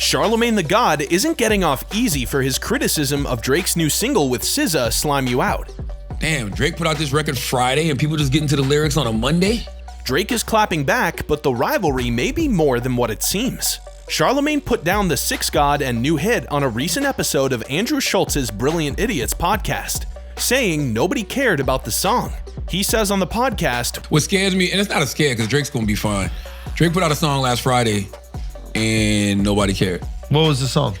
Charlemagne the God isn't getting off easy for his criticism of Drake's new single with SZA, Slime You Out. Damn, Drake put out this record Friday and people just get into the lyrics on a Monday? Drake is clapping back, but the rivalry may be more than what it seems. Charlemagne put down the Six God and new hit on a recent episode of Andrew Schultz's Brilliant Idiots podcast, saying nobody cared about the song. He says on the podcast, what scares me, and it's not a scare because Drake's gonna be fine. Drake put out a song last Friday and nobody cared. What was the song?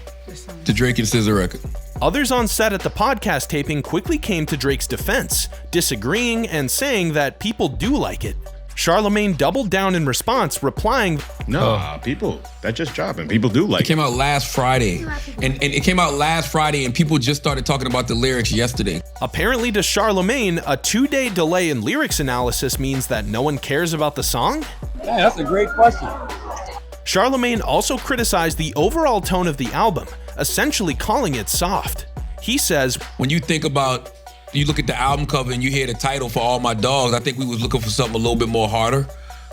The Drake and SZA record. Others on set at the podcast taping quickly came to Drake's defense, disagreeing and saying that people do like it. Charlemagne doubled down in response, replying, No, people, that just dropping. People do like it. Came out last Friday. And it came out last Friday and people just started talking about the lyrics yesterday. Apparently to Charlemagne, a 2-day delay in lyrics analysis means that no one cares about the song? Yeah, that's a great question. Charlemagne also criticized the overall tone of the album, essentially calling it soft. He says, when you think about, you look at the album cover and you hear the title For All My Dogs, I think we was looking for something a little bit more harder,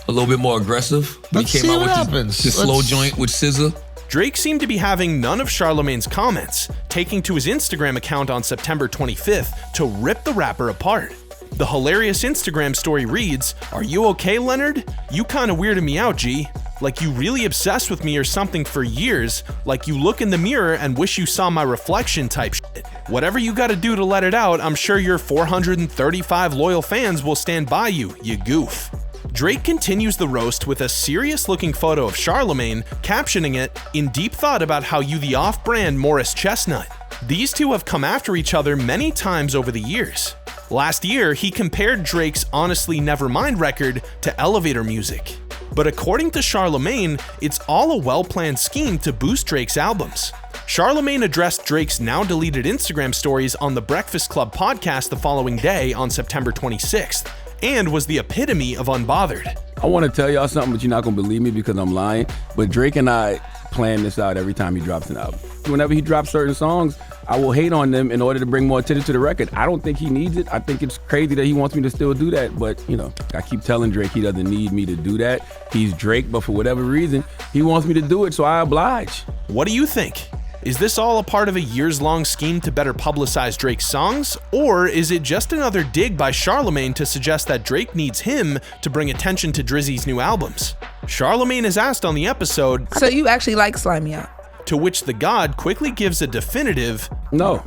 a little bit more aggressive. Let's we came see out what with happens. this slow joint with SZA. Drake seemed to be having none of Charlemagne's comments, taking to his Instagram account on September 25th to rip the rapper apart. The hilarious Instagram story reads, "Are you okay, Leonard? You kinda weirded me out, G. Like you really obsessed with me or something for years, like you look in the mirror and wish you saw my reflection type shit. Whatever you gotta do to let it out, I'm sure your 435 loyal fans will stand by you, you goof." Drake continues the roast with a serious-looking photo of Charlemagne, captioning it, "In deep thought about how you the off-brand Morris Chestnut." These two have come after each other many times over the years. Last year, he compared Drake's Honestly Nevermind record to elevator music. But according to Charlemagne, it's all a well-planned scheme to boost Drake's albums. Charlemagne addressed Drake's now-deleted Instagram stories on the Breakfast Club podcast the following day on September 26th, and was the epitome of unbothered. I want to tell y'all something, but you're not going to believe me because I'm lying, but Drake and I plan this out every time he drops an album. Whenever he drops certain songs, I will hate on them in order to bring more attention to the record. I don't think he needs it. I think it's crazy that he wants me to still do that, but you know, I keep telling Drake he doesn't need me to do that. He's Drake, but for whatever reason, he wants me to do it, so I oblige. What do you think? Is this all a part of a years-long scheme to better publicize Drake's songs, or is it just another dig by Charlemagne to suggest that Drake needs him to bring attention to Drizzy's new albums? Charlemagne is asked on the episode, "So you actually like Slime Me Out?" To which the God quickly gives a definitive no.